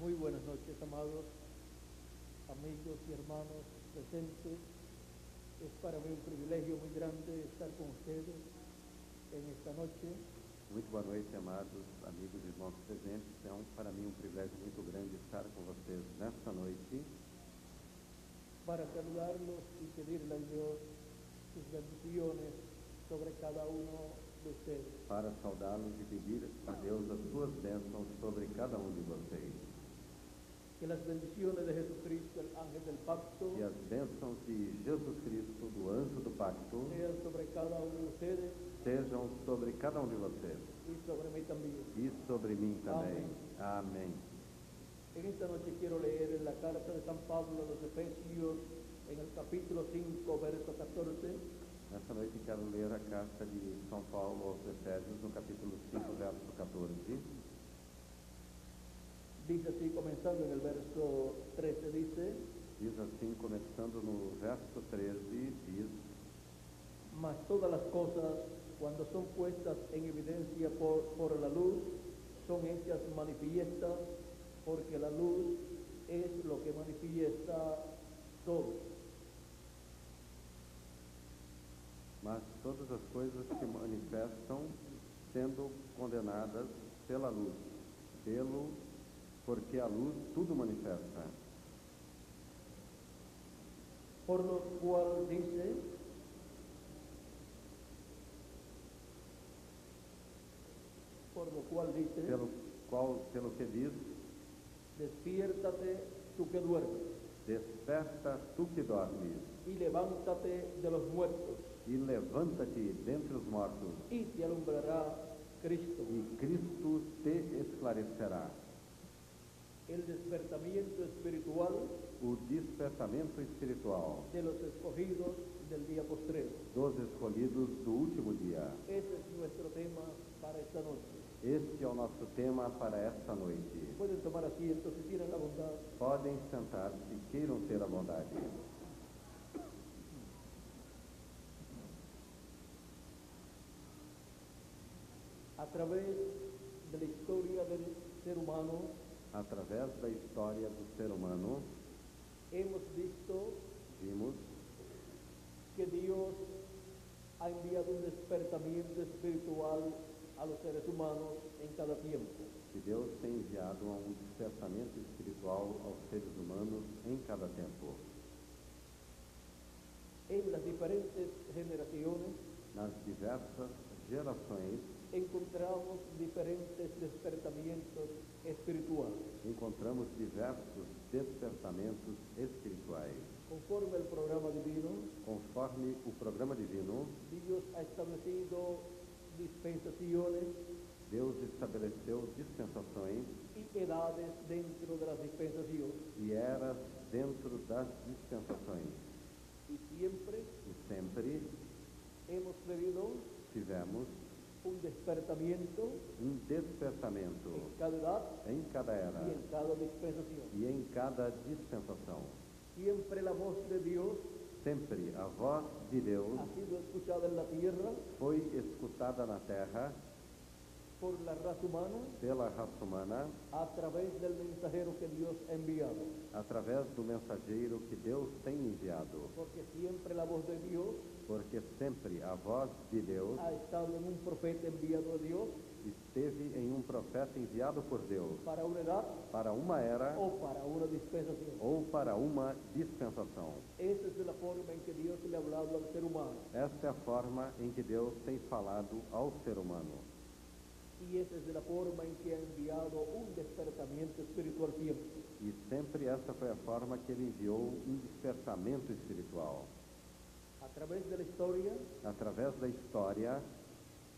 Muy buenas noches, amados amigos y hermanos presentes. Es para mí un privilegio muy grande estar con ustedes en esta noche. Muito boa noite, amados amigos e irmãos presentes. Para mim um privilégio muito grande estar com vocês nesta noite, para saludarlos y pedirle a Dios sus bendiciones sobre cada uno de ustedes. para saudá-los e pedir a Deus as suas bênçãos sobre cada um de vocês. Que las bendiciones de Jesucristo, el ángel del pacto, E as bênçãos de Jesus Cristo, do anjo do pacto, sean sobre cada uno de ustedes sejam sobre cada um de vocês y sobre mí también. e sobre mim também. Amém. En esta noche quiero leer en la carta de San Pablo a los Efesios, en el capítulo 5, verso 14. Nesta noite quero ler a carta de São Paulo aos Efésios, no capítulo 5, verso 14. Dice así, comenzando en el verso 13, dice: Diz assim, começando no verso 13, diz: mas todas las cosas, cuando son puestas en evidencia por la luz, son hechas manifiestas, porque la luz es lo que manifiesta todo. Mas todas as coisas se manifestam sendo condenadas pela luz, porque a luz tudo manifesta. Por lo cual dice: Pelo que diz, despiértate tú que duermes, desperta tu que dormes, y levántate de los muertos, e levanta-te dentre os mortos, y te alumbrará Cristo. e Cristo te esclarecerá. El despertamiento espiritual O despertamento espiritual de los escogidos del día postrero. dos escolhidos do último dia. Ese es nuestro tema para esta noche. Este é o nosso tema para esta noite. Pueden tomar asiento si tienen la bondad. Podem sentar-se, queiram ter a bondade. A través de la historia del ser humano, Através da história do ser humano, hemos visto vimos que Dios ha enviado un despertamiento espiritual a los seres humanos en cada tiempo. que Deus tem enviado um despertamento espiritual aos seres humanos em cada tempo. En las diferentes generaciones Nas diversas gerações, encontramos diferentes despertamientos espirituales. encontramos diversos despertamentos espirituais. Conforme al programa divino, Conforme o programa divino, Dios ha establecido dispensaciones Deus estabeleceu dispensações y edades dentro de las dispensaciones. e eras dentro das dispensações. Y siempre E sempre hemos tenido tivemos un despertamiento um despertamento en cada edad em cada era y en cada dispensación. e em cada dispensação. Siempre la voz de Dios Sempre a voz de Deus ha sido escuchada en la tierra foi escutada na terra por la raza humana pela raça humana a través del mensajero que Dios ha enviado. através do mensageiro que Deus tem enviado. Porque siempre la voz de Dios Porque sempre a voz de Deus ha estado en un profeta enviado de Dios esteve em um profeta enviado por Deus para una edad para uma era o para una dispensación. ou para uma dispensação. Esa es la forma en que Dios le ha hablado al ser humano. Esta é a forma em que Deus tem falado ao ser humano. Y esa es la forma en que ha enviado un despertamiento espiritual siempre. E sempre essa foi a forma que ele enviou um despertamento espiritual. A través de la historia Através da história,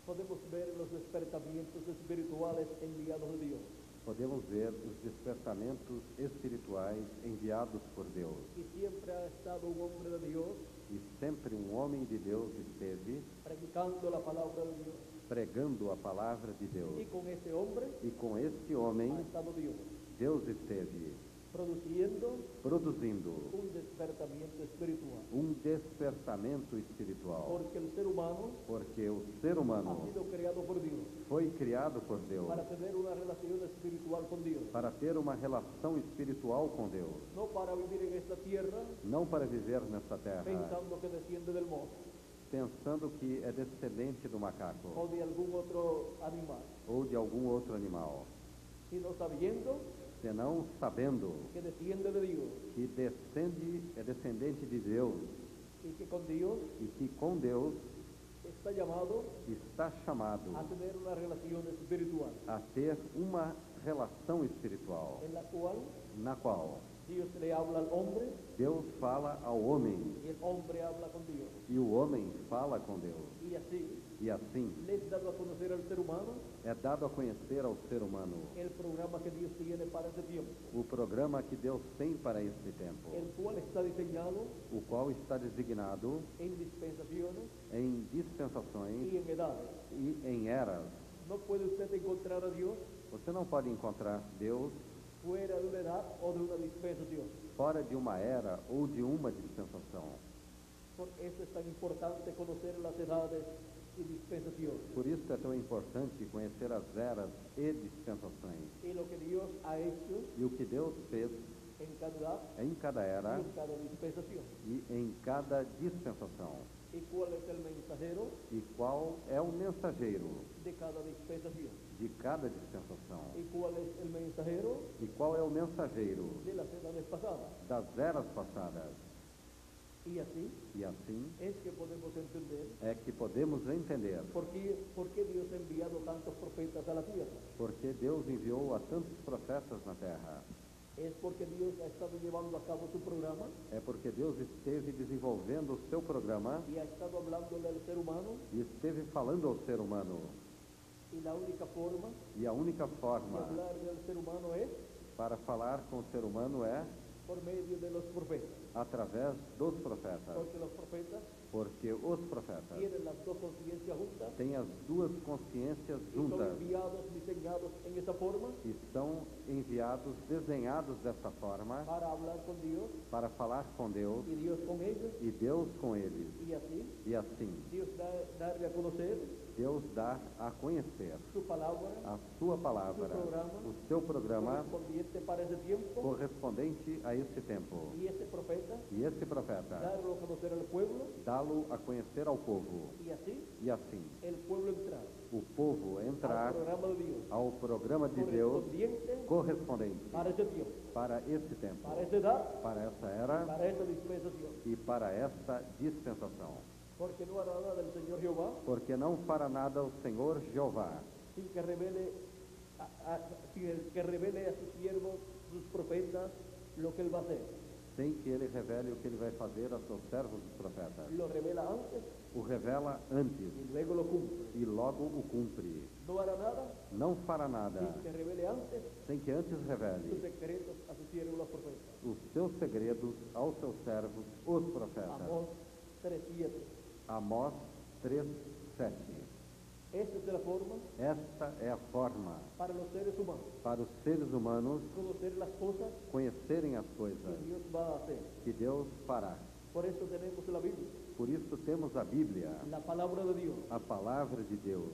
podemos ver los despertamientos espirituales enviados de Dios. podemos ver os despertamentos espirituais enviados por Deus. Y siempre ha estado un hombre de Dios E sempre um homem de Deus esteve predicando la palabra de Dios. pregando a palavra de Deus. Y con ese hombre E com este homem, ha estado Dios. Deus esteve. produzindo un despertamiento espiritual. despertamento espiritual. Porque el ser humano Porque o ser ha humano sido creado por Dios foi criado por Deus para tener una relación espiritual con Dios, para ter uma relação espiritual com Deus, no para vivir en esta tierra não para viver nesta terra pensando que desciende del monte pensando que é descendente do macaco o de algún otro animal, ou de algum outro animal, sino sabiendo senão sabendo que desciende de Dios que é descendente de Deus y que con Dios e que com Deus está llamado está chamado a tener una relación espiritual a ter uma relação espiritual, en la cual na qual Dios le habla al hombre Deus fala ao homem y el hombre habla con Dios. e o homem fala com Deus. Y así E assim le es dado a conocer al ser humano é dado a conhecer ao ser humano el programa que Dios tiene para ese tiempo, o programa que Deus tem para este tempo, el cual está diseñado o qual está designado en dispensaciones em dispensações y en edades. e em eras. No puede usted encontrar a Dios Você não pode encontrar Deus fuera de una edad o de una dispensación. fora de uma era ou de uma dispensação. Por eso es tan importante conocer las edades y dispensaciones Por isso é tão importante conhecer as eras e dispensações y lo que Dios ha hecho e o que Deus fez en cada edad em cada y era en cada dispensación. e em cada dispensação. ¿Y cuál es el mensajero E qual é o mensageiro de cada dispensación? de cada dispensação? ¿Y cuál es el mensajero E qual é o mensageiro de las edades pasadas? das eras passadas? Y así E assim es que podemos entender é que podemos entender por qué Dios ha enviado tantos profetas a la tierra. porque Deus enviou a tantos profetas na terra. Es porque Dios ha estado llevando a cabo su programa É porque Deus esteve desenvolvendo o seu programa y ha estado hablándole al ser humano, e esteve falando ao ser humano. y la única forma E a única de forma hablar del ser humano es para falar com o ser humano é por medio de los profetas, através dos profetas. porque los profetas Porque os profetas tienen las dos conciencias juntas têm as duas consciências y son juntas enviados, diseñados en esa forma e são enviados, desenhados dessa forma para hablar con Dios para falar com Deus y Dios con ellos, e Deus com eles. y así E assim, Dios darle a conocer Deus dá a conhecer su palabra a sua palavra, o seu programa correspondiente para ese tiempo, correspondente a esse tempo. y ese profeta E esse profeta darlo a conocer al pueblo, dá-lo a conhecer ao povo. y así E assim, el pueblo entrar o povo al entrar programa de Dios ao programa de Deus correspondente para ese tiempo, para esse tempo, para esa edad, para essa era para esa dispensación, e para essa dispensação. porque no hará nada del Señor Jehová Porque não fará nada o Senhor Jeová, sin que revele a sus siervos, sus profetas, lo que él va a hacer. sem que ele revele o que ele vai fazer a seus servos os profetas. Lo revela antes O revela antes y luego lo cumple. e logo o cumpre. No hará nada Não fará nada sin que revele antes sem que antes sus revele secretos a sus siervos, los profetas. os seus segredos aos seus servos, os profetas. Amós 3:7. Amós 3:7. Esta es la forma Esta é a forma para los seres humanos para os seres humanos conocer las cosas conhecerem as que coisas Dios va a hacer. que Deus fará. Por eso tenemos la Biblia, Por isso temos a Bíblia, la palabra de Dios, a palavra de Deus,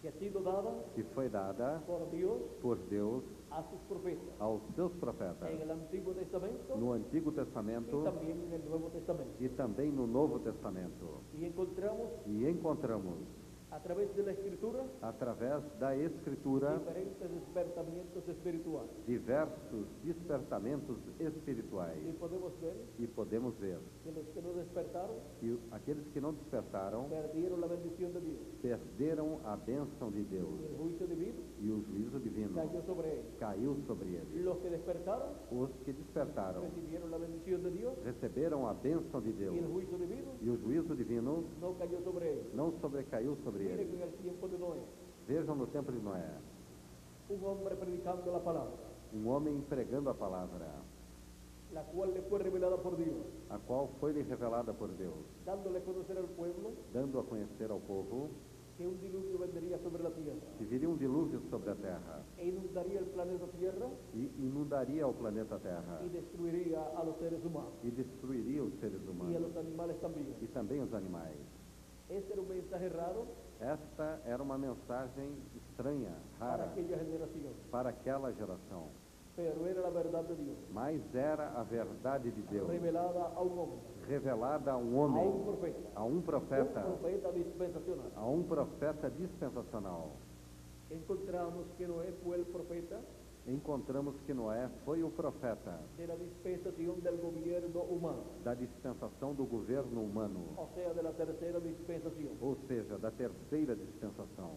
que ha sido dada que foi dada por Dios a sus profetas, aos seus profetas, en el Antiguo Testamento no Antigo y Testamento también en el Nuevo Testamento. e também no Novo Testamento. E encontramos A través de la Escritura, através da Escritura, diferentes despertamientos espirituales. diversos despertamentos espirituais. Y podemos ver E podemos ver que los que no despertaron que aqueles que não despertaram perdieron la bendición de Dios. perderam a bênção de Deus Y el juicio divino e o juízo divino cayó sobre ellos. caiu sobre eles. Los que despertaron Os que despertaram recibieron la bendición de Dios receberam a bênção de Deus y el juicio divino e o juízo divino no cayó sobre ellos. não sobrecaiu sobre Miren eles. en el tiempo de Noé, Vejam no tempo de Noé, un hombre predicando la palabra, homem pregando a palavra, la cual le fue revelada por Dios, a qual foi-lhe revelada por Deus, dándole a conocer al pueblo dando a conhecer ao povo que un diluvio vendría sobre la tierra que viria um dilúvio sobre a terra e inundaría el planeta Tierra e inundaria o planeta Terra y destruiría a los seres humanos e destruiria os seres y a humanos los animales también. e também os animais. Este era un mensaje raro Esta era uma mensagem estranha, para rara, aquella generación, para aquela geração, pero era la verdad de Dios, mas era a verdade de Deus, revelada a un hombre, revelada a um a homem, un profeta, a um profeta, un profeta dispensacional. a um profeta dispensacional. Encontramos que Noé fue el profeta Encontramos que Noé foi o profeta de la dispensación del gobierno humano, da dispensação do governo humano, o sea, de la tercera dispensación. ou seja, da terceira dispensação.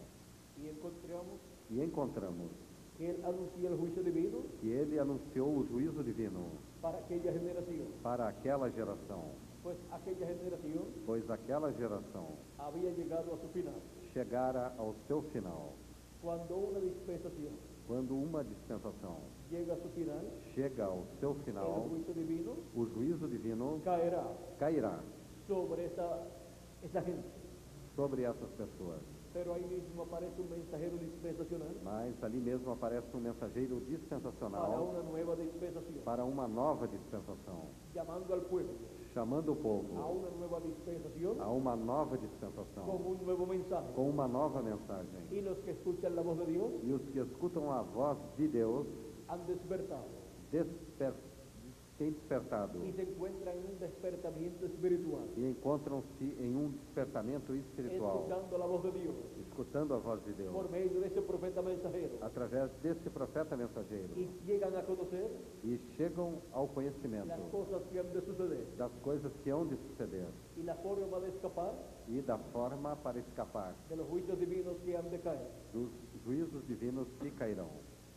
Y encontramos E encontramos que él anunció el juicio divino que ele anunciou o juízo divino para aquella generación, para aquela geração, pues aquella generación pois aquela geração había llegado a su final. chegara ao seu final. Cuando una dispensación Quando uma dispensação llega a su final, chega ao seu el final, juicio divino o juízo divino caerá cairá sobre esa gente. sobre essas pessoas. Pero ahí mismo aparece un mensajero dispensacional Mas ali mesmo aparece um mensageiro para dispensacional una nueva dispensación, para uma nova dispensação, llamando al pueblo chamando o a povo una nueva dispensación a uma nova con dispensação, un nuevo mensaje. com uma nova mensagem. Y los que escuchan la voz de Dios E os que escutam a voz de Deus han despertado têm despertado y se encuentran en un despertamiento espiritual, e encontram-se em um despertamento espiritual, escuchando la voz de Dios escutando a voz de Deus, por medio de ese profeta mensajero, através desse profeta mensageiro, y llegan a conocer e chegam ao conhecimento las cosas que han de suceder das coisas que hão de suceder y la forma de escapar e da forma para escapar de los juicios divinos que han de caer. dos juízos divinos que cairão.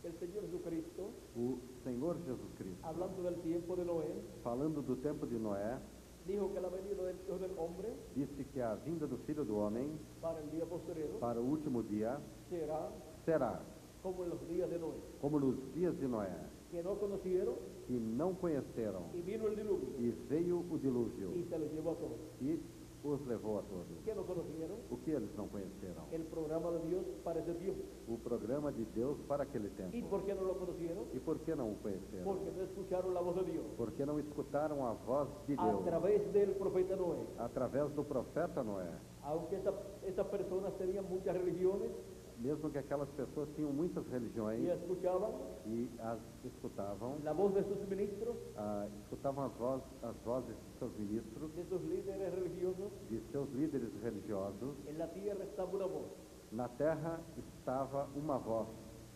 El Señor Jesucristo, O Senhor Jesus Cristo, hablando del tiempo de Noé, falando do tempo de Noé, dijo que la venida del Hijo del Hombre disse que a vinda do Filho do Homem para el día posterior para o último dia será será como en los días de Noé, como nos dias de Noé, que no conocieron que não conheceram, y vino el diluvio e veio o dilúvio y se los llevó a todos. e os levou a todos. Que no conocieron O que eles não conheceram? el programa de Dios para ese tiempo. O programa de Deus para aquele ¿Y tempo. por qué no lo conocieron? E por que não o conheceram? Porque no escucharon la voz de Dios Porque não escutaram a voz de a Deus través del profeta Noé. através do profeta Noé. Aunque esas personas tenían muchas religiones Mesmo que aquelas pessoas tinham muitas religiões y escuchaban e as escutavam, la voz de sus ministros, escutavam as vozes de seus ministros, de sus líderes religiosos, de seus líderes religiosos, en la tierra estaba una voz na terra estava uma voz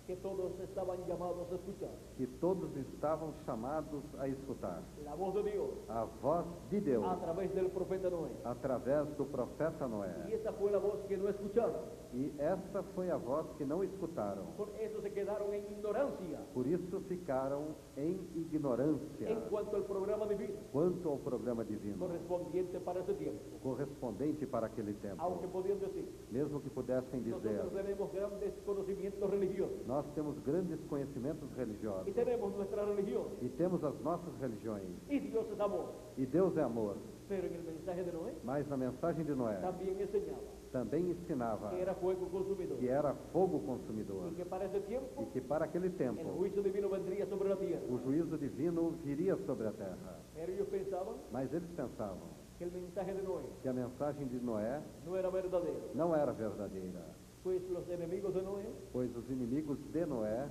que todos estaban llamados a escuchar. que todos estavam chamados a escutar. La voz de Dios A voz de Deus a través del profeta Noé. através do profeta Y Noé. esa fue la voz que no escucharon. E essa foi a voz que não escutaram. Por eso se quedaron en ignorancia Por isso ficaram em ignorância en cuanto al programa divino quanto ao programa divino correspondiente para ese tiempo. correspondente para aquele tempo. Aunque podían decir, Mesmo que pudessem dizer, nosotros tenemos grandes conocimientos religiosos nós temos grandes conhecimentos religiosos y tenemos nuestra religión e temos as nossas religiões y Dios es amor. e Deus é amor, Pero en el mensaje de Noé mas na mensagem de Noé también enseñaba também ensinava que era fuego consumidor que era fogo consumidor y que para ese tiempo e que para aquele el tempo juicio divino vendría sobre la tierra. o juízo divino viria sobre a terra. Pero ellos pensaban Mas eles pensavam que el mensaje de Noé que a mensagem de Noé no era verdadero, não era verdadeira, pues los enemigos de Noé pois os inimigos de Noé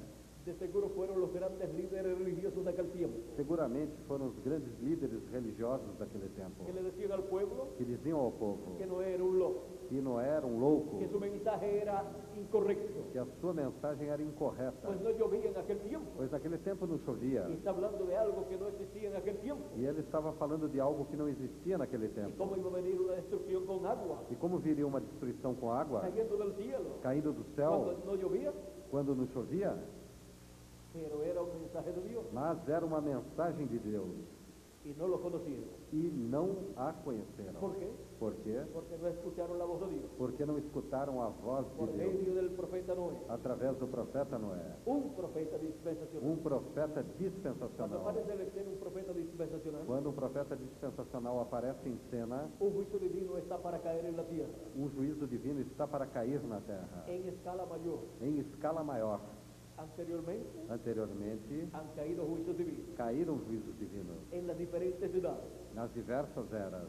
de seguro fueron los grandes líderes religiosos de aquel tiempo, seguramente foram os grandes líderes religiosos daquele tempo, que le decían al pueblo que diziam ao povo que Noé era un loco, que Noé era um louco, que su mensaje era incorrecto, que a sua mensagem era incorreta, pues no llovía en aquel tiempo. pois naquele tempo não chovia, Y está hablando de algo que no existía en aquel tiempo. e ele estaba falando de algo que não existia naquele ¿Y tempo. cómo iba a venir una destrucción con agua, E como viria uma destruição com água, cayendo del cielo, caindo do cuando céu, no llovía? quando não chovia? Pero era un mensaje de Dios. Mas era uma mensagem de Deus. y no lo conocieron. e não a conheceram. ¿Por qué? Por quê? Porque no escucharon la voz de Dios. Porque não escutaram a voz de Por Deus medio del profeta Noé, através do profeta Noé, un profeta dispensacional. profeta Cuando dispensacional. aparece en escena un profeta dispensacional, Quando um profeta dispensacional aparece em cena, un juicio divino está para caer en la tierra, juízo divino está para cair na terra, en escala mayor. em escala maior. Anteriormente Anteriormente, han caído juicios divinos caíram juízos divinos en las diferentes ciudades, nas diversas eras,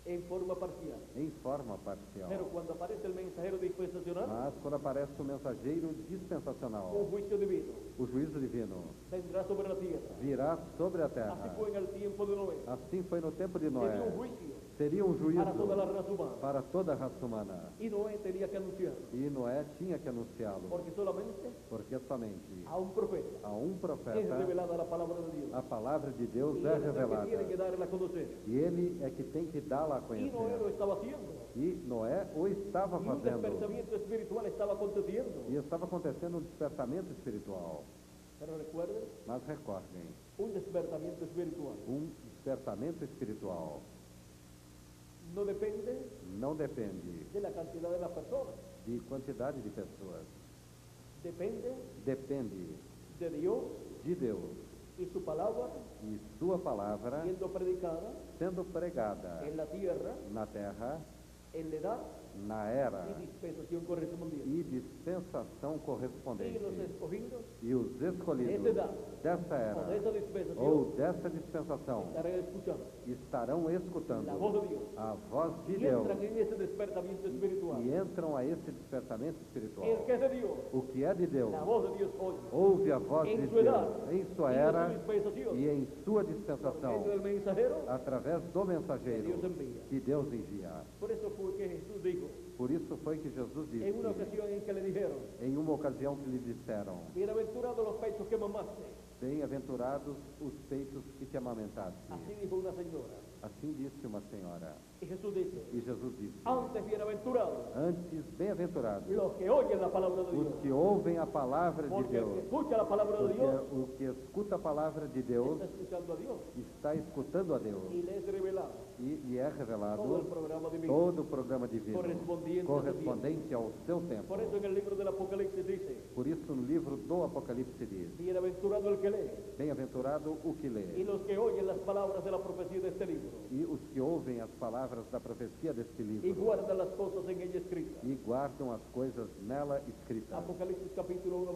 en forma parcial. em forma parcial. Pero cuando aparece el mensajero dispensacional, Mas quando aparece o mensageiro dispensacional, un juicio divino o juízo divino vendrá sobre la tierra. virá sobre a Así terra. fue en el tiempo de Noé. Assim foi no tempo de Sería Noé. un juicio Seria juízo para toda la raza humana. para toda a raça humana. Y Noé tenía que anunciarlo, E Noé tinha que anunciá-lo, porque solamente porque somente a un profeta a um es profeta revelada la palabra de Dios. a palavra de Deus Y é él es el que revelada. tiene que darla a conocer. E ele é que tem que dá-la a Y Noé lo conhecer. estaba haciendo. E Noé o estava Y un fazendo. despertamiento espiritual estaba aconteciendo. E estava acontecendo um despertamento espiritual. Pero recuerden, Mas recordem, un despertamiento espiritual despertamento espiritual no depende não depende de la cantidad de las personas. de quantidade de pessoas. Depende Depende de Dios de Deus y su palabra e sua palavra siendo predicada sendo pregada en la tierra, na terra, en la edad na era y dispensación correspondiente. e dispensação Y correspondente. los escogidos E os escolhidos Essa edade, dessa o de era esa dispensación ou dessa dispensação estarán escuchando estarão escutando la voz de Dios a voz de y Deus entran en ese despertamiento espiritual. e entram a esse despertamento espiritual. El que es de Dios, O que é de Deus la voz de Dios oye. ouve a voz Em de sua Deus idade, em sua y en era su dispensación, e em sua por dispensação, medio del mensajero, através do mensageiro que Deus envia. que Deus envia. Por eso fue que Jesús dijo, Por isso foi que Jesus disse, en una ocasión en que le dijeron, em uma ocasião que lhe disseram, bienaventurados los pechos que mamaste. bem-aventurados os peitos que te amamentaste. Así dijo una señora. Assim disse uma senhora. Y Jesús dice, E Jesus disse, antes bienaventurados antes, bem-aventurados los que oyen la palabra de os Dios. que ouvem a palavra de Porque el que Deus. escucha la palabra de Porque Dios o que escuta a palavra de Deus está escuchando a Dios está escutando a Deus. y le es revelado E é revelado todo el programa divino. todo o programa divino Correspondiente ao seu tempo. Por eso en el libro del Apocalipsis dice, Por isso, no livro do Apocalipse diz, bienaventurado el que lee bem-aventurado o que y lê, los que oyen las palabras de la profecía de este libro e os que ouvem as palavras da profecia deste y livro, guardan las cosas en ella escritas. e guardam as coisas nela escritas. Apocalipsis capítulo 1,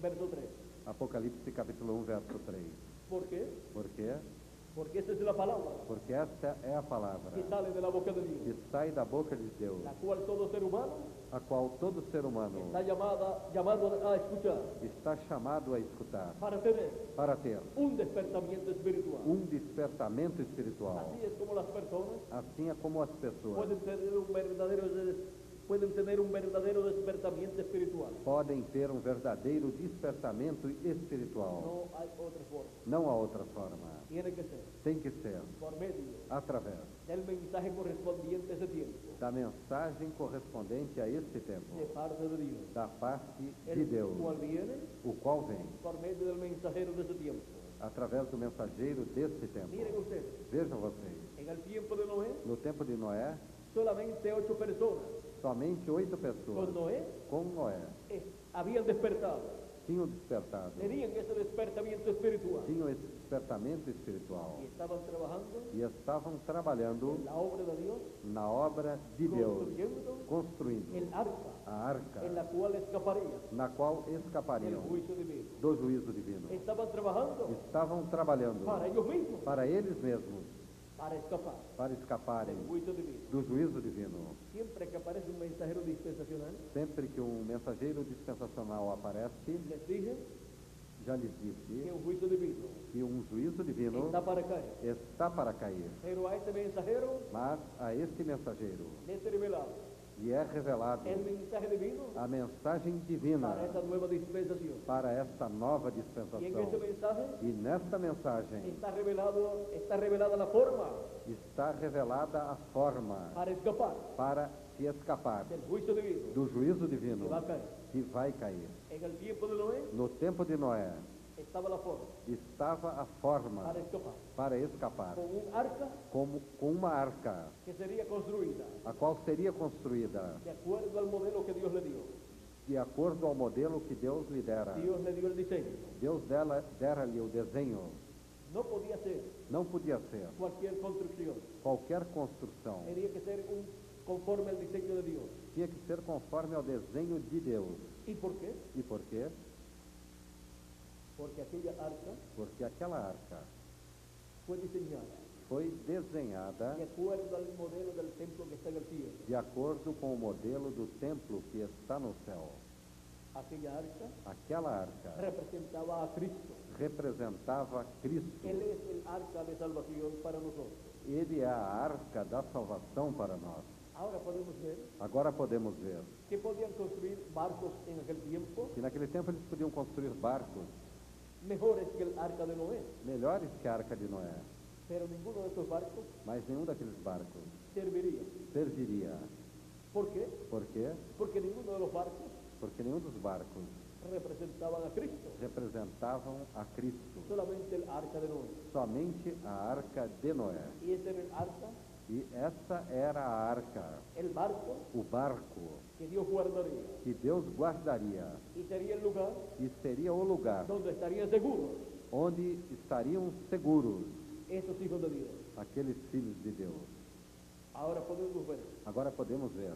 verso 3. Apocalipse capítulo 1, verso 3. ¿Por qué? Por quê? Porque esa es la palabra Porque esta é a palavra que sale de la boca de que Dios, sai da boca de Deus, la cual todo ser humano a qual todo ser humano está llamado a escuchar está chamado a escutar, para tener para ter un despertamiento espiritual. despertamento espiritual. Así es como las personas Assim é como as pessoas pueden tener un verdadero despertamiento espiritual. podem ter verdadeiro despertamento espiritual. No hay otra forma. Não há outra forma. Tiene que ser Tem que ser por medio através del mensaje correspondiente a ese tiempo, da mensagem correspondente a este tempo, de parte de Dios, da parte de el Deus, cual viene o qual vem por medio del mensajero de ese tiempo. através do mensageiro deste tempo. Miren ustedes, Vejam vocês, en el tiempo de Noé, no tempo de Noé, solamente 8 personas somente 8 pessoas con Noé com Noé habían despertado, tinham despertado, tenían ese despertamiento espiritual tinham esse despertamento espiritual y estaban trabajando e estavam trabalhando en la obra de Dios, na obra de Deus, construyendo construindo el arca a arca en la cual escaparían na qual del escapariam juicio divino. do juízo divino. Estaban trabajando Estavam trabalhando para ellos mismos, para eles mesmos, para escapar para escaparem del juicio divino. do juízo divino. Siempre que aparece un mensajero dispensacional, Sempre que um mensageiro dispensacional aparece, les dije já lhes que disse un juicio divino que juízo divino está para caer. está para cair. Pero a este mensajero Mas a este mensageiro le es revelado lhe é revelado el mensaje divino a mensagem divina para esta nueva dispensación. para esta nova Y en ese dispensação. mensaje E nesta mensagem está revelada la forma está revelada a forma para escapar para se escapar del juicio divino do juízo que divino va a caer. que vai cair. En el tiempo de Noé, No tempo de Noé, estaba la forma estava a forma para escapar. para escapar, Con un arca como com uma arca, que sería construida a qual seria construída de acuerdo al modelo que Dios le dio. de acordo ao modelo que Deus lhe dera. Dios le dio el diseño. Deus dera-lhe o desenho. No podía ser Não podia ser cualquier construcción. qualquer construção. Tenía que ser conforme al diseño de Dios. Tinha que ser conforme ao desenho de Deus. ¿Y por qué? E por quê? Porque aquella arca Porque aquela arca fue diseñada foi desenhada de acuerdo al modelo del templo que está en el cielo. de acordo com o modelo do templo que está no céu. Aquella arca Aquela arca representaba a Cristo. representava Cristo. Él es el arca de salvación para nosotros. Ele é a arca da salvação para nós. Ahora podemos ver Agora podemos ver que podían construir barcos en aquel tiempo que naquele tempo eles podiam construir barcos mejores que el arca de Noé, melhores que a arca de Noé, pero ninguno de estos barcos mas nenhum daqueles barcos serviría. serviria. ¿Por qué? Por quê? Porque ninguno de los barcos Porque nenhum dos barcos representaban a Cristo, representavam a Cristo, solamente el arca de Noé. somente a arca de Noé. Y ese era el arca, E essa era a arca, el barco o barco que Dios guardaría. que Deus guardaria Y sería el lugar e seria o lugar donde estarían seguros onde estariam seguros esos hijos de Dios. aqueles filhos de Deus. Ahora podemos ver Agora podemos ver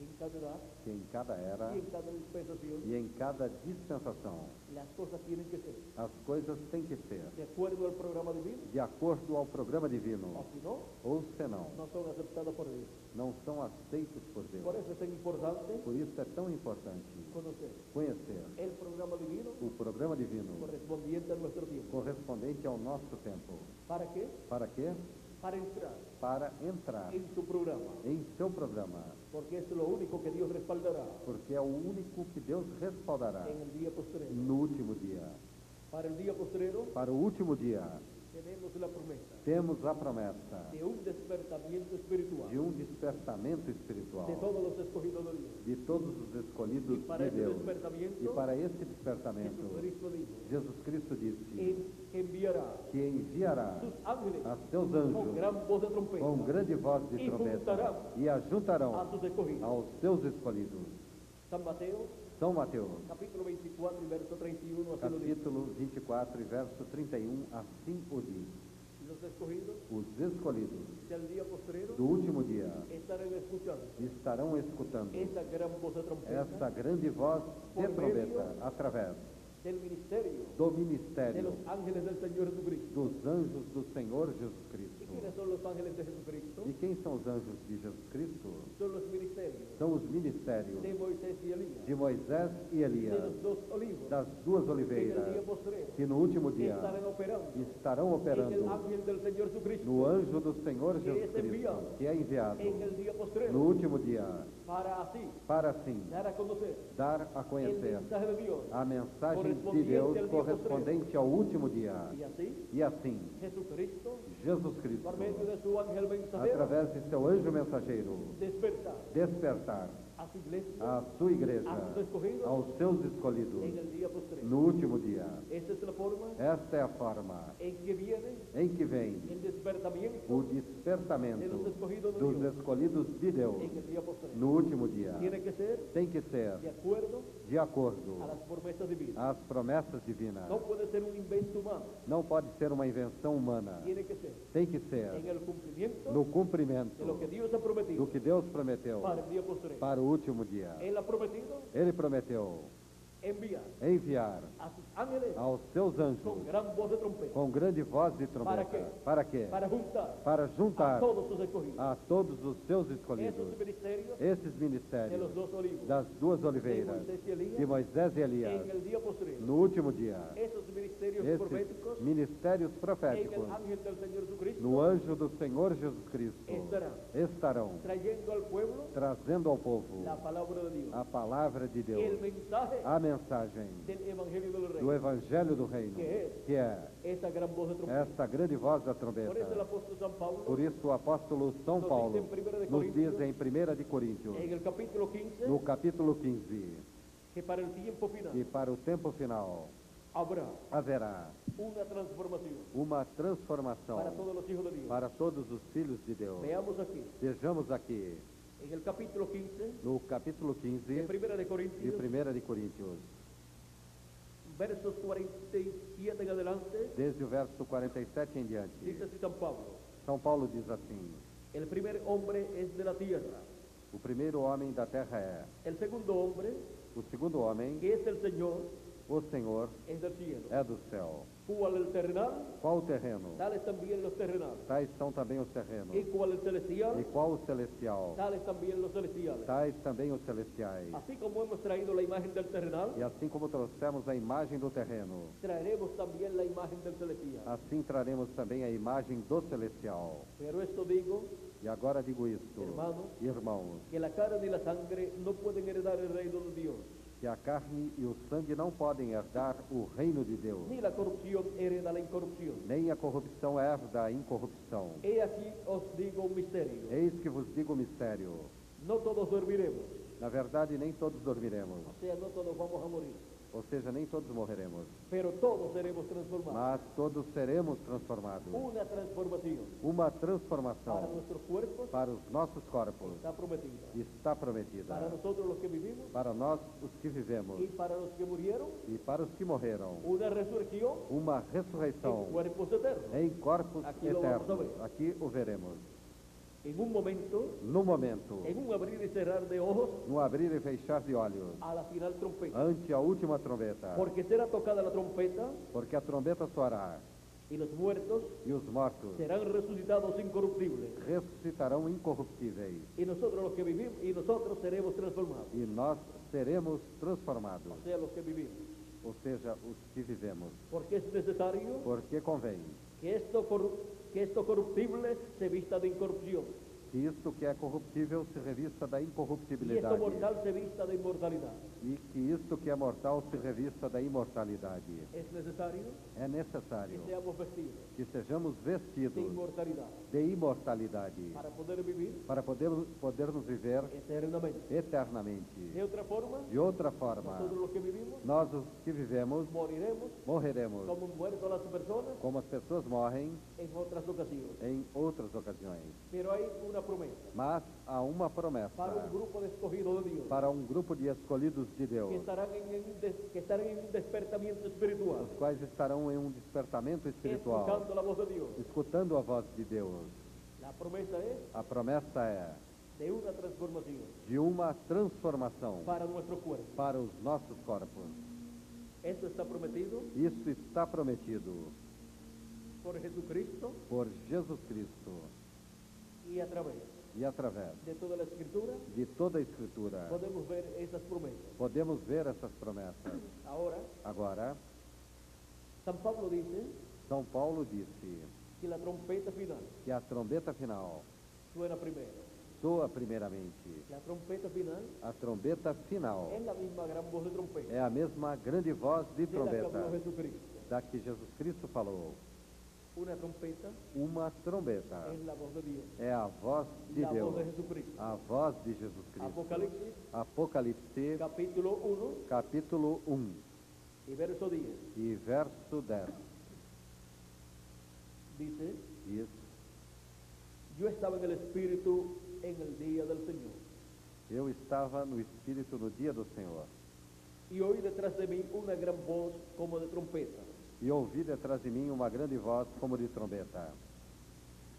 en cada edad que em cada era y en cada dispensación e em cada dispensação las cosas tienen que ser as coisas têm que ser de acuerdo al programa divino, de acordo ao programa o divino, si no, ou senão, no son aceptadas por Dios. não são aceitos por Deus. Por eso es tan importante Por isso é tão importante conocer conhecer el programa divino o programa divino correspondiente a nuestro tiempo. correspondente ao nosso tempo. ¿Para qué? Para quê? Para entrar Para entrar en su programa, em seu programa, porque es lo único que Dios respaldará porque é o único que Deus respaldará en el día postrero. no último dia. Para el día postrero Para o último dia, tenemos la promesa temos a promessa de un despertamiento espiritual de um despertamento espiritual de todos los escogidos de Dios. de todos os escolhidos Y para de ese Deus. despertamiento, E para esse despertamento, Jesucristo dijo Jesus Cristo disse que enviará que enviará sus ángeles a seus con anjos gran voz de trompeta com grande voz de e trombeta juntarão e ajuntarão a sus escogidos. aos seus escolhidos. San Mateo, São Mateus, capítulo 24 y verso 31, así lo dice. capítulo 24 e verso 31, assim o diz. Los escogidos Os escolhidos del día postrero do último dia estarán escuchando estarão escutando esa gran voz de trompeta essa grande voz de Por trombeta meio através del ministerio do de ministério los ángeles del Señor Jesucristo. dos anjos do Senhor Jesus ¿Y Cristo. quiénes son los ángeles de Jesucristo? E quem são os anjos de Jesus Cristo? Son los ministerios São os ministérios de Moisés y Elías, de Moisés e de Elias, los dos olivos, das duas que en el oliveiras, día postrero que no último dia estarán operando estarão en el operando ángel del Señor Jesucristo, no anjo do Senhor que Jesus es enviado Cristo, que é enviado en el día no postrero, último dia, para así para assim dar a conocer dar a el conhecer mensaje de Dios, a mensagem de correspondiente Deus al día correspondente ao último dia. y así E assim, Jesucristo, Jesus Cristo, por medio de su ángel mensajero, através de seu anjo mensageiro, despertar despertar a su iglesia a sua igreja, a sus escogidos aos seus escolhidos, en el día postrero. no último dia. Esta es la forma Esta é a forma en que viene em que vem el despertamiento o de despertamento los escogidos de dos Dios escolhidos de Deus en el día postrero. no último dia. Tiene que ser Tem que ser de acuerdo de acordo a las promesas divinas. às promessas divinas. No puede ser un invento humano, Não pode ser uma invenção humana. tiene que ser Tem que ser en el cumplimiento no cumprimento de lo que Dios ha prometido do que Deus prometeu para el día postrero. para o último dia. Él ha prometido Ele prometeu enviar enviar a sus ángeles aos seus anjos con gran voz de trompeta com grande voz de trombeta. Para quê? Para quê? para juntar Para a juntar todos sus escogidos. a todos os seus escolhidos. Esos ministerios Esses de ministérios los dos olivos das duas de oliveiras Moisés y Elías de Moisés e Elias en el día postrero. no último dia. Esos ministerios Esses proféticos ministérios en proféticos el ángel del Señor Jesucristo no anjo do Senhor Jesus Cristo estarão trayendo al pueblo trazendo ao povo la palabra de Dios, a palavra de el Deus, mensaje a mensagem del Evangelio del do Rey, Evangelho do Reino, que é esa gran voz de trompeta. esta grande voz da Por eso el trombeta. apóstol San Pablo, Por isso o apóstolo São Nos Paulo diz em 1 de nos diz Coríntios, em 1 de Coríntios, en el capítulo 15, no capítulo 15, que para el tiempo final que para o tempo final haverá una transformación uma transformação para todos los hijos de Dios. para todos os filhos de Deus. Veamos aquí, Vejamos aqui, en el capítulo 15 no capítulo 15 de Primera de de Corintios, 1 de Coríntios, versos 47 en adelante, desde o verso 47 em diante. dice así San Pablo: São Paulo diz assim: el primer hombre es de la tierra, o primeiro homem da terra é, el segundo hombre, o segundo homem, que es el Señor, o Senhor, es del cielo. é do céu. Cual el terrenal, Qual o terreno? tales también los terrenales. Tais são também os terrenos. Y cual el celestial, E qual o celestial? tales también los celestiales. Tais também os celestiais. Así como hemos traído la imagen del terrenal, E assim como trouxemos a imagem do terreno, traeremos también la imagen del celestial. assim traremos também a imagem do celestial. Pero esto digo, E agora digo isto, Hermanos, irmãos, que la carne y la sangre no pueden heredar el reino de Dios, que a carne e o sangue não podem herdar o reino de Deus, ni la corrupción hereda la incorrupción. nem a corrupção herda a incorrupção. He aquí os digo un misterio: Eis que vos digo o mistério. no todos dormiremos, Na verdade, nem todos dormiremos, o sea, no todos vamos a morir, ou seja, nem todos morreremos, pero todos seremos transformados. mas todos seremos transformados. Una transformación Uma para transformação nuestros cuerpos para os nossos corpos está prometida. está prometida. Para nosotros los que vivimos Para nós, os que vivemos, y para los que murieron, e para os que morreram, una resurrección uma en ressurreição cuerpos eternos. em corpos Aqui lo vamos a eternos. ver. Aqui o veremos. En un momento, No momento, en un abrir y cerrar de ojos, no abrir e fechar de olhos, a la final trompeta. ante a última trombeta, Porque será tocada la trompeta porque a trombeta soará y los muertos e os mortos serán resucitados incorruptibles. ressuscitarão incorruptíveis Y nosotros los que vivimos, y nosotros seremos transformados. e nós seremos transformados, O sea, los que vivimos. ou seja, os que vivemos, Porque es necesario porque convém que esto corruptible se vista de incorrupción que isto que é corruptível se revista da y esto incorruptibilidade mortal se vista de inmortalidad. e que isto que é mortal se revista da imortalidade. Es necesario É que necessário seamos vestidos que sejamos de vestidos inmortalidad de imortalidade para poder vivir para podermos viver eternamente. eternamente. De otra forma, De outra forma, nosotros los que vivimos nós os que vivemos moriremos morreremos como muerto las personas como as pessoas morrem en otras ocasiones. em outras ocasiões. Pero hay una promesa Mas há uma promessa para un grupo de escogidos de Dios para um grupo de escolhidos de Deus, que estarán en un despertamiento espiritual, os quais estarão em um despertamento espiritual, escuchando la voz de Dios. escutando a voz de Deus. La promesa es A promessa é de una transformación de uma transformação para nuestro cuerpo. para os nossos corpos. Esto está prometido Isso está prometido por Jesucristo por Jesus Cristo y a través e através de toda la Escritura de toda a Escritura. podemos ver esas promesas. Podemos ver essas promessas. Ahora, Agora, San Pablo dice São Paulo disse que la trompeta final que a trombeta final suena primero. soa primeiramente. La trompeta final A trombeta final es la misma gran voz de trompeta é a mesma grande voz de de la que habló trombeta Jesucristo. da que Jesus Cristo falou. Una trompeta Uma trombeta es la voz de Dios, é a voz de la Deus, voz de Jesucristo. a voz de Jesus Cristo. Apocalipsis Apocalipse, capítulo 1 capítulo 1 y verso 10 e verso 10. dice: Diz: yo estaba en el Espíritu en el día del Señor Eu estava no Espírito no dia do Senhor y oí detrás de mí una gran voz como de trompeta e ouvi detrás de mim uma grande voz como de trombeta,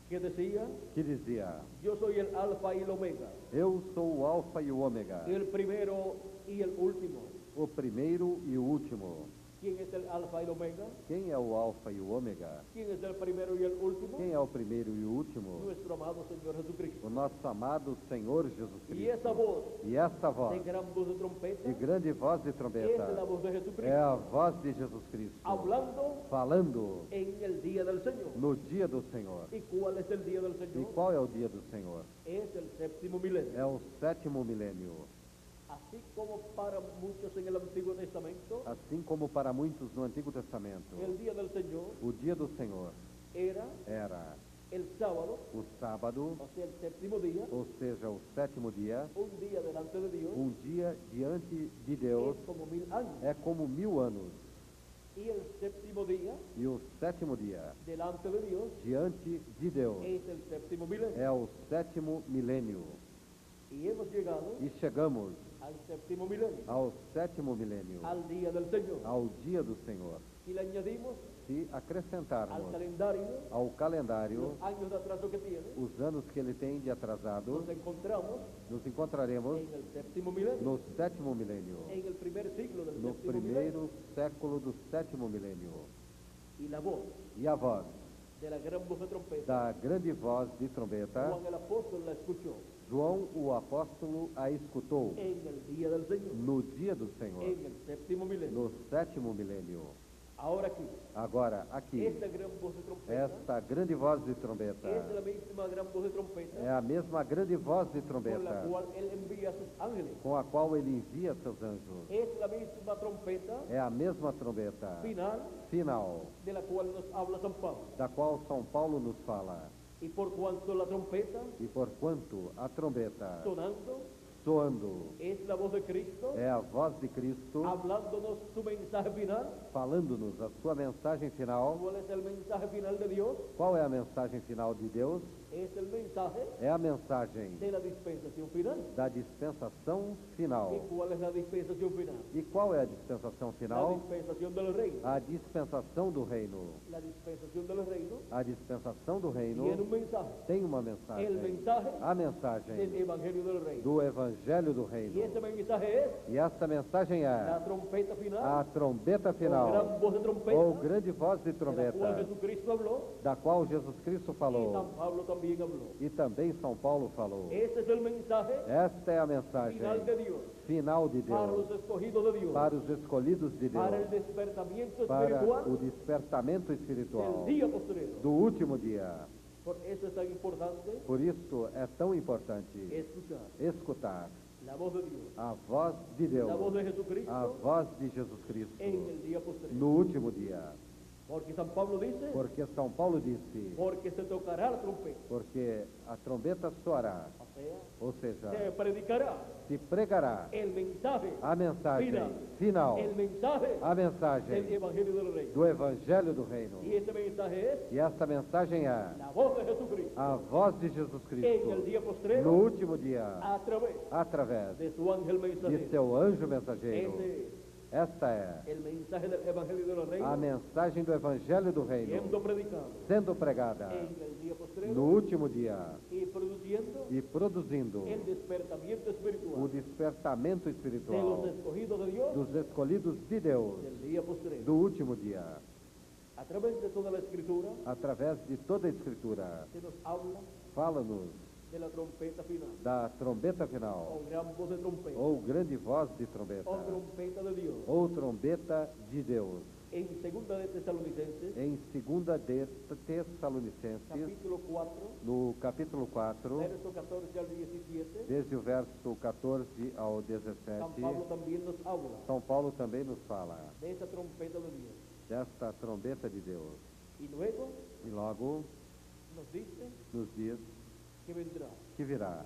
que decía: que dizia: yo soy el alfa y el omega, Eu sou o Alfa e o Ômega, el primero y el último. o primeiro e o último. ¿Quién es el alfa y el omega? Quem é o Alfa e o Ômega? ¿Quién es el primero y el último? Quem é o primeiro e o último? Nuestro amado Señor Jesucristo. O nosso amado Senhor Jesus Y esa Cristo. voz E esta voz, de gran voz de trompeta de grande voz de es la trombeta, voz de é Jesucristo a voz de Jesus Cristo, hablando falando en el día del Señor. no dia do Senhor. ¿Y cuál es el día del E Señor? qual é o dia do Senhor? Es el séptimo milenio. É o sétimo milênio. Así como para muchos en el Antiguo Testamento, Assim como para muitos no Antigo Testamento, el día del Señor o dia do Senhor era era el sábado, o sábado, o sea, el séptimo día, ou seja, o sétimo dia, un día delante de Dios, dia diante de Deus, es como 1000 años. é como 1000 anos. Y el séptimo día, E o sétimo dia, delante de Dios, diante de Deus, es el séptimo milenio. é o sétimo milênio. Y hemos llegado E chegamos al séptimo milenio, ao sétimo milênio, al día del Señor. ao dia do Senhor. Si le añadimos Se al acrescentarmos calendario ao calendário los años de atraso que tiene, os anos que ele tem de atrasado, nos encontramos nos encontraremos en el séptimo milenio, no sétimo milênio, en el primer siglo del no séptimo milenio. primeiro século do sétimo milênio. Y la voz E a voz de la gran voz de trompeta, da grande voz de trombeta, Juan el apóstol la escuchó João o apóstolo a escutou en el día del Señor, no dia do Senhor, en el séptimo milenio. no sétimo milênio. Ahora aquí, Agora, aqui, esta gran voz de trompeta esta grande voz de trombeta es la misma gran voz de trompeta é a mesma grande voz de con la trombeta cual él envía a sus ángeles. com a qual ele envia seus anjos. Es la misma trompeta É a mesma trombeta final final, de la cual nos habla San Pablo. da qual São Paulo nos fala. Y por cuanto la trompeta E porquanto a trombeta sonando soando es la voz de Cristo, é a voz de Cristo, hablándonos su mensaje final. falando-nos a sua mensagem final. ¿Cuál es el mensaje final de Dios? Qual é a mensagem final de Deus? Es el mensaje É a mensagem de la dispensación final. da dispensação ¿Y final. cuál es la dispensación final? E qual é a dispensação La final? dispensación del reino. A dispensação do reino. La dispensación del reino A dispensação do reino tiene un mensaje. tem uma El mensagem. mensaje A del mensagem evangelio del reino. do Evangelho do Y reino. ese mensaje es E esta mensagem la é trompeta final, a trombeta o final, gran voz de trompeta, ou grande voz de de la cual trombeta, Jesucristo habló da qual Jesus Cristo y falou. San Pablo también habló. E também São Paulo falou. Ese es el mensaje Esta é a mensagem final de Dios, final de para Deus, los escogidos de Dios, para os escolhidos de para el Deus, despertamiento para espiritual o despertamento del espiritual día postrero. do último dia. Por eso es tan importante Por isso é tão importante escuchar escutar la voz de Dios, a voz de la voz Deus, de Jesucristo a voz de Jesus Cristo en el día postrero. no último dia. Porque San Pablo dice, Porque São Paulo disse, porque se tocará la trompeta, porque a trombeta soará, o sea, ou seja, se predicará se pregará el mensaje a mensagem final, el mensaje a del mensagem evangelio del reino. do Evangelho do Reino. Y ese mensaje es E esta mensagem é la voz de Jesucristo a voz de Jesus en el Cristo día no postrero último dia, a través através de su ángel de mensajero. seu anjo mensageiro. Ese Esta é es el mensaje del evangelio del a reino mensagem do Evangelho do Reino siendo predicado sendo pregada en el día postrero no último dia y produciendo e produzindo el despertamiento o espiritual despertamento de los espiritual escogidos de Dios dos escolhidos de Deus del día postrero. do último dia. A través de toda la escritura Através de toda a Escritura, se nos habla fala-nos de la trompeta final, da trombeta o final, gran voz de trompeta, ou grande voz de trombeta, o trompeta de Dios. ou trombeta de Deus. En segunda de Tesalonicenses, Em 2 de Tessalonicenses, capítulo 4, no capítulo 4, verso 14 al 17, desde o verso 14 ao 17, San Pablo también nos habla São Paulo também nos fala de esa trompeta de Dios. desta trombeta de Deus. Y luego E logo nos dice nos diz que vendrá que virá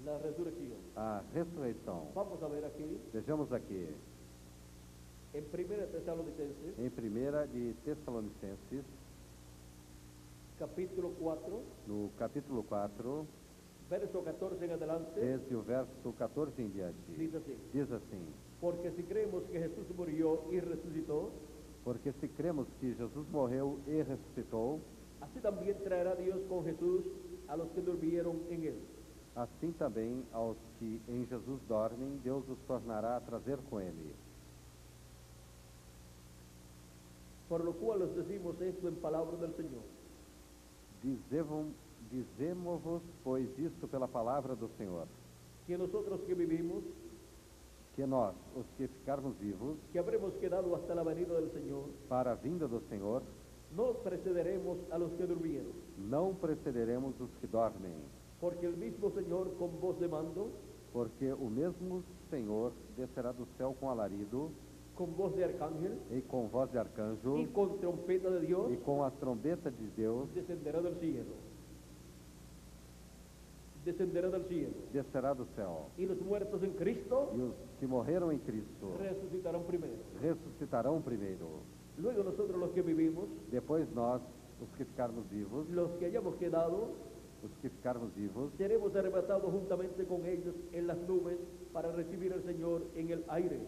la resurrección. a ressurreição. Vamos a ver aquí Vejamos aqui, en primera de Tesalonicenses, em 1 de Tessalonicenses, capítulo 4, no capítulo 4, verso 14 en adelante, desde o verso 14 em diante, dice así: diz assim: porque si creemos que Jesús murió y resucitó, porque se cremos que Jesus morreu e ressuscitou, así también traerá Dios con Jesús a los que durmieron en él. assim também aos que em Jesus dormem, Deus os tornará a trazer com ele. Por lo cual os decimos esto en palabra del Señor, Dizemo-vos, pois, isto pela palavra do Senhor, que nosotros que vivimos, que nós, os que ficarmos vivos, que habremos quedado hasta la venida del Señor, para a vinda do Senhor, no precederemos a los que durmieron, não precederemos os que dormem, porque el mismo Señor con voz de mando, porque o mesmo Senhor descerá do céu com alarido, con voz de arcángel e com voz de arcanjo, y con trompeta de Dios, e com a trombeta de Deus, descenderá del cielo. Descenderá del cielo. descerá do céu. Y los muertos en Cristo E os que morreram em Cristo resucitarán primero. ressuscitarão primeiro. Luego nosotros los que vivimos, depois nós, os que ficarmos vivos, los que hayamos quedado, os que ficarmos vivos, seremos arrebatados juntamente con ellos en las nubes para recibir al Señor en el aire.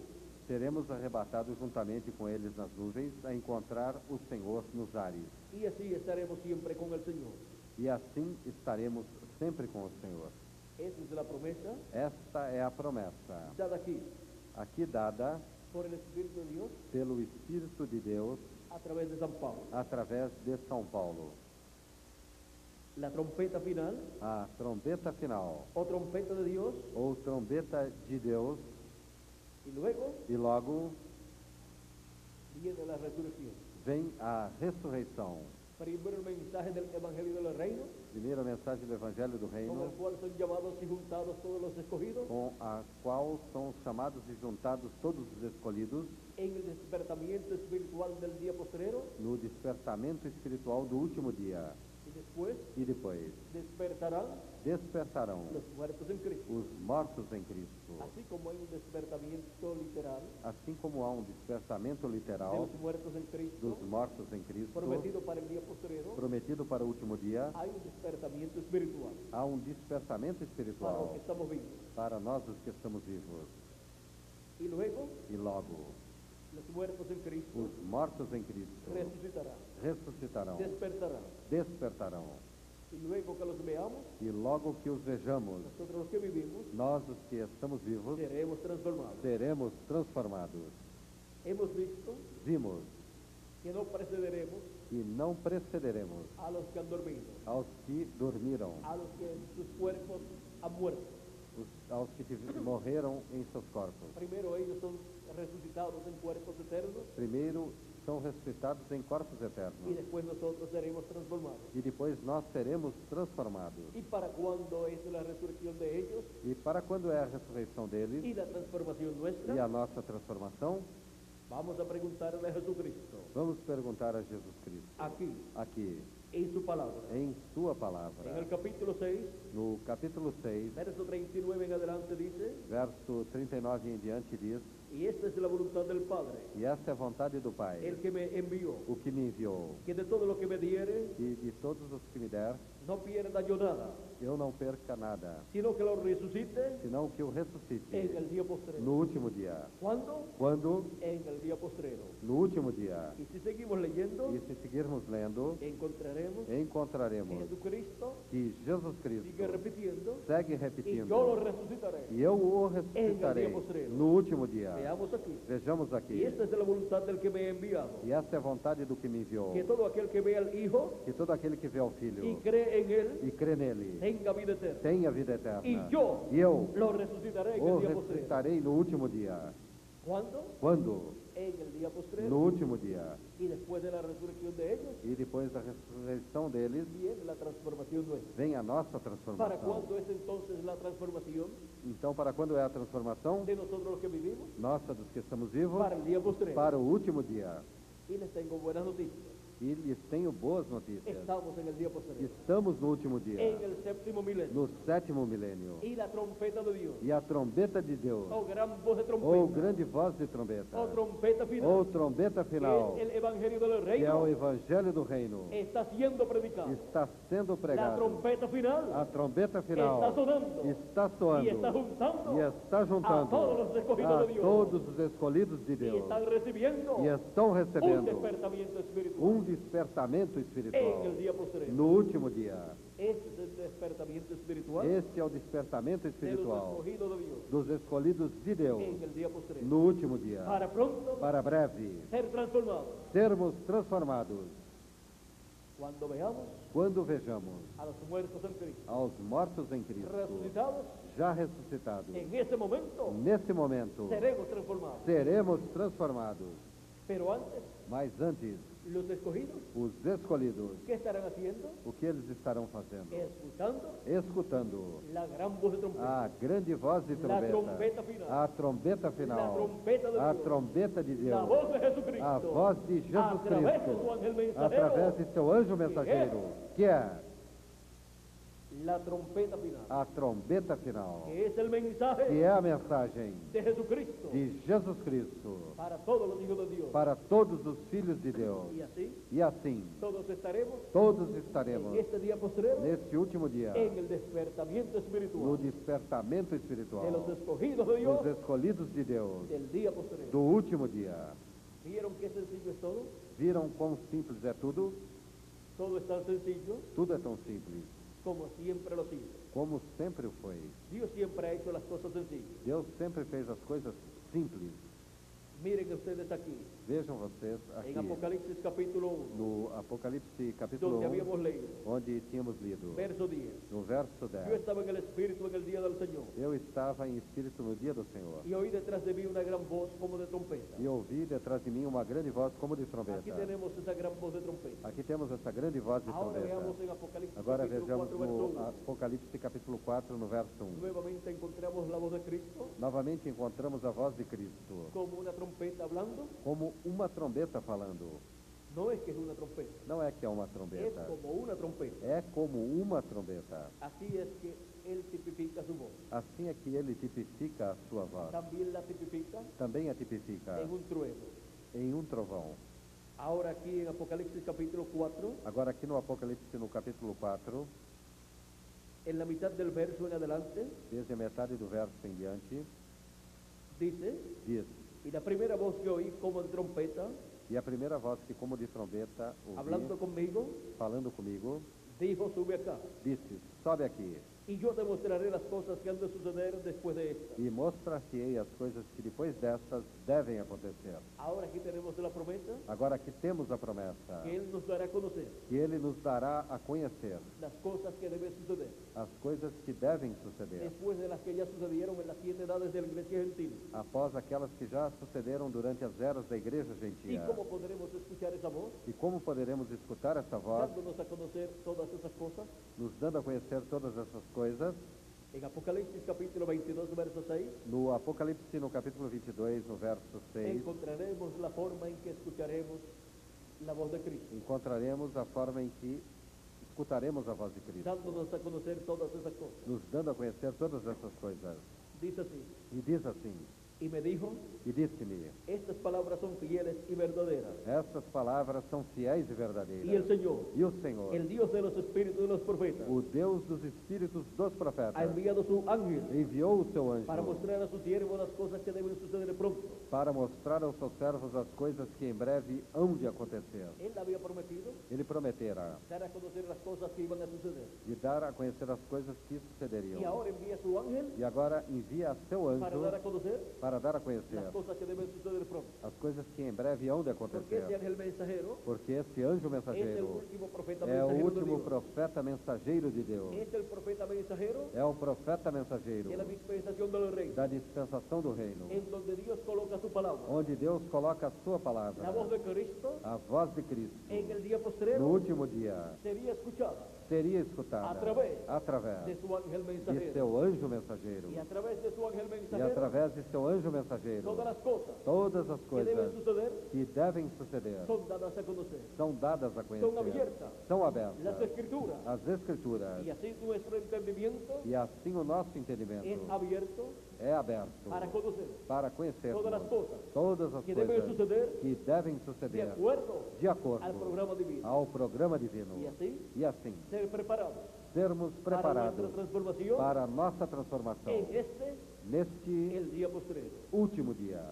seremos arrebatados juntamente com eles nas nuvens a encontrar o Senhor nos ares. Y así estaremos siempre con el Señor. E assim estaremos sempre com o Senhor. Esa es la promesa Esta é a promessa, dada aquí aqui dada por el Espíritu de Dios pelo Espírito de Deus a través de San Pablo. através de São Paulo. La trompeta final A trombeta final, o trompeta de Dios, ou trombeta de Deus, y luego e logo viene la resurrección. vem a ressurreição. Primero el mensaje del Evangelio del Reino, Primeira mensagem do Evangelho do con el Reino, cual son llamados y juntados todos los escogidos com a qual são chamados e juntados todos os escolhidos en el despertamiento espiritual del día postrero, no despertamento espiritual do último dia. y después E depois despertarán despertarão los muertos en Cristo. os mortos em Cristo. Así como hay un despertamiento literal Assim como há um despertamento de literal los muertos en Cristo, dos mortos em Cristo, prometido para el día postrero, prometido para o último dia, hay un despertamiento espiritual há um despertamento para los espiritual que estamos vivos. para nós os que estamos vivos. Y luego E logo, los muertos en Cristo os mortos em Cristo resucitarán, ressuscitarão, despertarán. despertarão. Y luego que los veamos, E logo que os vejamos, nosotros los que vivimos nós os que estamos vivos seremos transformados. seremos transformados. Hemos visto Vimos que no precederemos que não precederemos a los que han dormido, aos que dormiram, a los que sus cuerpos han muerto. aos que morreram em seus corpos. Primero ellos son resucitados en cuerpos eternos Primeiro são ressuscitados em corpos y eternos, después nosotros seremos transformados. e depois nós seremos transformados. ¿Y para cuándo es la resurrección de ellos E para quando é a ressurreição y deles la transformación e nuestra? a nossa transformação? Vamos a preguntarle a Jesucristo, Vamos perguntar a Jesus Cristo, aquí, aqui, en su palabra. em Sua En el palavra. capítulo 6, No capítulo 6, verso 39 en adelante dice, verso 39 em diante diz: y esta es la voluntad del Padre, E esta é a vontade do Pai, el que me envió, o que me enviou, que de todo lo que me diere, e de todos os que me der, no pierda yo nada, eu não perca nada, sino que lo resucite senão que o en ressuscite el día postrero. no último dia. ¿Cuándo? Quando? En el día postrero. No último dia. Y si seguimos leyendo, E se seguirmos lendo, encontraremos que encontraremos Jesucristo que Jesus Cristo sigue repitiendo, segue y repetindo: yo lo resucitaré. E eu o ressuscitarei no último dia. Veamos aquí. Vejamos Y aqui. esta es la voluntad del que me ha enviado, E esta é a vontade do que me enviou, que todo aquel que vea al Hijo que todo aquele que vê ao Filho y cree en él e crê nele tenga vida eterna. tenha vida eterna. Y yo E eu lo resucitaré en o el día postrero. ressuscitarei no último dia. ¿Cuándo? Quando? En el día postrero. No último dia. Y después de la resurrección de ellos, E depois da ressurreição deles, viene la transformación nuestra. vem a nossa ¿Para transformação. cuándo es entonces la transformación Então, para quando é a transformação? de nosotros los que vivimos? Nossa, dos que estamos vivos, Para el día postrero. para o último dia. Y les tengo buenas noticias. E lhes tenho boas notícias. Estamos en el día postrero. Estamos no último dia, En el séptimo milenio. no sétimo milênio. Y la trompeta de Dios. E a trombeta de Deus, Oh, gran voz de trompeta. ou grande voz de trombeta, Oh, trompeta final. ou trombeta final, Que es el evangelio del que é o reino. Evangelho do Reino, Está siendo predicado. está sendo La pregado. trompeta final A trombeta está final sonando. está Y soando está juntando e está juntando a todos los escogidos a de Dios. todos os escolhidos de Y Deus están recibiendo e estão un recebendo despertamiento espiritual despertamento en el espiritual día postrero. no último dia. Este es el despertamiento espiritual Este é o despertamento de los espiritual escogidos de Dios dos escolhidos de Deus en el día postrero. no último dia, Para pronto para breve ser transformados. sermos transformados Cuando veamos quando vejamos a los muertos en Cristo aos mortos em Cristo resucitados, já ressuscitados. en ese momento Nesse momento seremos transformados. seremos transformados, Pero antes, mas antes los escogidos, os escolhidos, ¿qué estarán haciendo? o que eles estarão fazendo? Escuchando Escutando la gran voz de trompeta. a grande voz de La trompeta final. a trombeta La final, trompeta de a Dios. trombeta de La Deus, voz de Jesucristo. a voz de Jesus a través de su Cristo, ángel mensajero. através de seu anjo mensageiro, que é la trompeta final, a trombeta final, que es el que mensaje é a mensagem de Jesucristo de Jesus Cristo para todos los hijos de Dios. para todos os filhos de Deus. Y así, E assim, todos estaremos todos estaremos en este día postrero neste último dia, en el despertamiento no espiritual despertamento de los espiritual escogidos de Dios dos escolhidos de Deus, del día postrero. do último dia. ¿Vieron qué sencillo es todo? Viram quão simples é tudo? Todo es tan sencillo Tudo é tão simples, como siempre lo ha sido. como sempre foi. Dios siempre ha hecho las cosas sencillas. Deus sempre fez as coisas simples. Miren ustedes aquí, Vejam vocês aqui en Apocalipsis capítulo 1, no Apocalipse capítulo donde 1, habíamos leído, onde tínhamos lido, verso 10. no verso Yo 10. estaba en el Espíritu en el día del Señor Eu estava em espírito no dia do Senhor, y oí detrás de mí una gran voz como de trompeta. e ouvi detrás de mim uma grande voz como de trombeta. Aquí tenemos esa gran voz de trompeta. Aqui temos essa grande voz de Ahora veamos trombeta. en Apocalipsis Agora capítulo vejamos 4, verso no 1. Apocalipse capítulo 4, no verso 1. Nuevamente encontramos la voz de Cristo Novamente encontramos a voz de Cristo, como una trompeta hablando. como uma trombeta falando. No es que es una trompeta, Não é que é uma es trombeta, como una trompeta. é como uma trombeta. Así es que Él tipifica su voz. Assim é que ele tipifica a sua voz. También la tipifica Também a tipifica en un trueno. em um trovão. Ahora aquí en Apocalipsis capítulo 4, Agora aqui no Apocalipse, no capítulo 4, en la mitad del verso en adelante, desde a metade do verso em diante, dice, diz: y la primera voz que oí como en trompeta, E a primeira voz que como de trombeta hablando ouvi, conmigo, falando comigo, dijo, sube acá, disse: sobe aqui, y yo te mostraré las cosas que han de suceder después de esta. e mostrar-te-ei as coisas que depois destas devem acontecer. Ahora aquí tenemos la promesa Agora aqui temos a promessa, que Él nos dará a conocer que ele nos dará a conhecer las cosas que deben suceder as coisas que devem suceder, después de las que ya sucedieron en las 7 edades de la iglesia gentil. após aquelas que já sucederam durante as eras da igreja ¿Y gentia. cómo podremos escuchar esa voz? E como poderemos escutar essa voz, Dándonos a conocer todas esas cosas. nos dando a conhecer todas essas coisas? En Apocalipsis capítulo 22, verso 6, No Apocalipse, no capítulo 22, no verso 6, encontraremos la forma en que escucharemos la voz de Cristo, encontraremos a forma em que escutaremos a voz de Cristo, dándonos a conocer todas esas cosas. nos dando a conhecer todas essas coisas. Dice así, E diz assim, y me dijo, e disse-me: estas palabras son fieles y verdaderas. estas palavras são fiéis e Y el verdadeiras. Señor, E o Senhor, el Dios de los espíritus de los profetas, o Deus dos espíritos dos ha profetas, enviado su ángel enviou o seu anjo para mostrar a sus siervos las cosas que deben suceder pronto. para mostrar aos seus servos as coisas que em breve hão de acontecer. Él había prometido Ele prometera dar a conocer las cosas que iban a suceder. de dar a conhecer as coisas que Y sucederiam. ahora envía su ángel E agora envia seu para dar a anjo conocer para dar a las conhecer cosas que deben suceder pronto. as coisas que em breve hão de Porque acontecer. ese ángel mensajero Porque esse anjo es el mensageiro último profeta é o mensajero de último Dios. profeta mensageiro de Deus. Es el profeta mensajero É o profeta mensageiro de la dispensación del reino, da dispensação do reino, en donde Dios coloca su palabra. onde Deus coloca a sua palavra, La voz de Cristo a voz de Cristo, en el día no postrero último dia, sería escuchada seria escutada através de su ángel de mensajero. seu anjo mensageiro. Y a través de su ángel E mensajero, através de seu anjo mensageiro, todas las cosas todas as que deben coisas suceder que devem suceder son dadas a conocer. são dadas a conhecer, Son abiertas são las abertas escrituras. as Escrituras, Y así nuestro entendimiento e assim o nosso es entendimento abierto é aberto para conocer para conhecer todas las cosas todas as que deben coisas suceder que devem de suceder acuerdo de acordo al programa divino. ao programa divino. Y así E assim, ser preparados sermos para preparados nuestra transformación para a nossa transformação en este, neste el día postrero. último dia.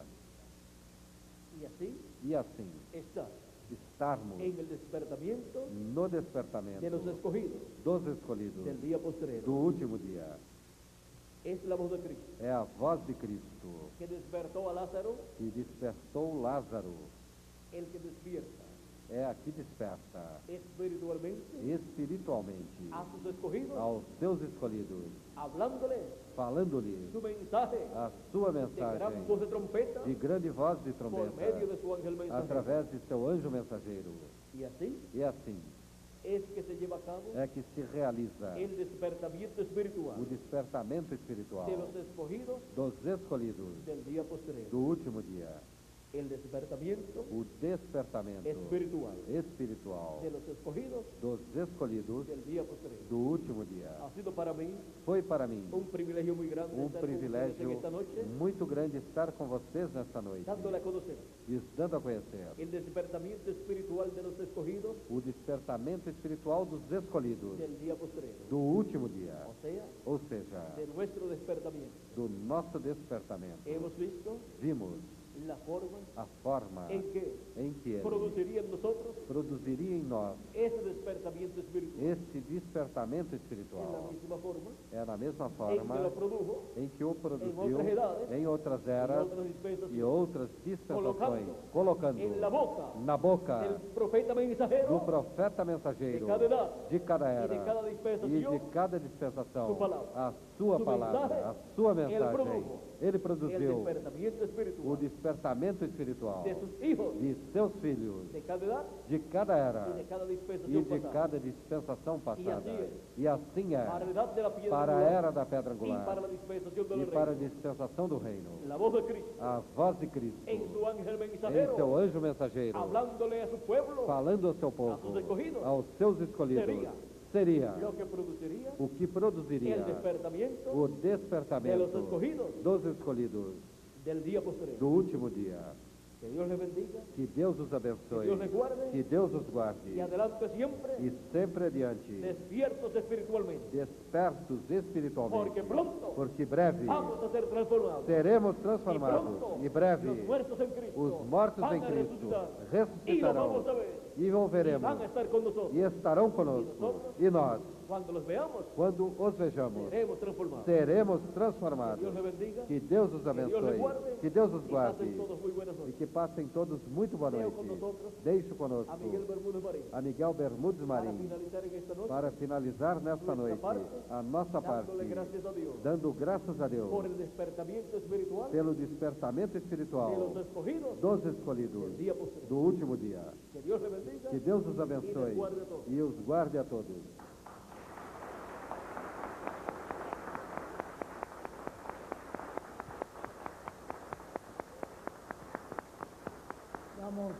Y así E assim, está estarmos en el despertamiento no despertamento de los escogidos dos escolhidos del día do postrero. último dia. Es la voz de Cristo É a voz de Cristo que despertó a Lázaro, que despertou Lázaro. el que despierta É a que desperta espiritualmente espiritualmente a sus escogidos, aos seus escolhidos, hablándoles falando-lhes su mensaje a sua de gran mensagem voz de trompeta de grande voz de por trombeta medio de su ángel mensajero. através de seu anjo mensageiro. Y así E assim es que se lleva a cabo é que se realiza el despertamiento espiritual o despertamento espiritual de los escogidos dos escolhidos del día postrero. do último dia. el despertamiento o despertamento espiritual espiritual de los escogidos dos escolhidos del día posterior. do último dia. Ha sido para mí Foi para mim privilegio muy grande um estar con ustedes en privilégio esta noche, muito grande estar com vocês nesta noite, dándole a conocer dando a conhecer el despertamiento espiritual de los escogidos o despertamento espiritual dos escolhidos del día posterior. do último dia, O sea, ou seja, de nuestro despertamiento. do nosso despertamento. Hemos visto Vimos la forma a forma en que em que ele produciría en nosotros produziria em nós ese despertamiento espiritual. esse despertamento En la espiritual. misma forma É na mesma en que forma lo produjo em que o produziu outras edades, em outras en eras otras dispensaciones, e outras dispensações, colocando en la boca na boca del profeta mensajero do profeta mensageiro de cada edad de cada y era de cada e dispensación, de cada dispensação su palavra. a sua Su palavra, mensaje, a sua ele mensagem. produjo Ele el produziu despertamiento o espiritual despertamento espiritual de sus hijos de seus filhos de cada edad de cada era y de cada e dispensación de pasada. cada dispensação passada. assim é. E assim é Para la edad de la piedra para a angular era da pedra y para angular la dispensación del e para a reino. dispensação do reino. La voz de Cristo A voz de Cristo en su ángel em mensajero, seu anjo mensageiro, hablándole a su pueblo, falando ao seu povo, seus escolhidos, aos seus escolhidos, seria lo que produciría o que produziria el despertamiento o de los despertamento escogidos dos escolhidos del día posterior. do último dia. Que Dios les bendiga Que Deus os abençoe, Que Deus les guarde. que Deus os guarde y adelante siempre e sempre adiante, despiertos espiritualmente, despertos espiritualmente, porque pronto porque breve vamos a ser transformados. seremos Y transformados pronto e breve los muertos en Cristo os mortos van em a Cristo resucitar y los ressuscitarão vamos a ver e o y veremos van a estar con nosotros. e estarão conosco. E nós, Cuando los veamos, quando os vejamos, seremos transformados. seremos Que transformados. Dios les bendiga Que Deus os Dios les abençoe, guarde. que Deus os y guarde pasen todos muy buenas e noches. que passem todos muito boa Leo noite. con nosotros Deixo conosco a Miguel Bermúdez Marín a Miguel Bermudes para Marim finalizar en esta noche para finalizar nesta Nuestra noite parte, a nossa parte, dándole gracias a Dios dando graças a Deus por el despertamiento espiritual pelo despertamento de los espiritual escogidos dos escolhidos del día posterior. do último dia. Que Dios les bendiga Que Deus os y les abençoe guarde a todos. e os guarde a todos. Damos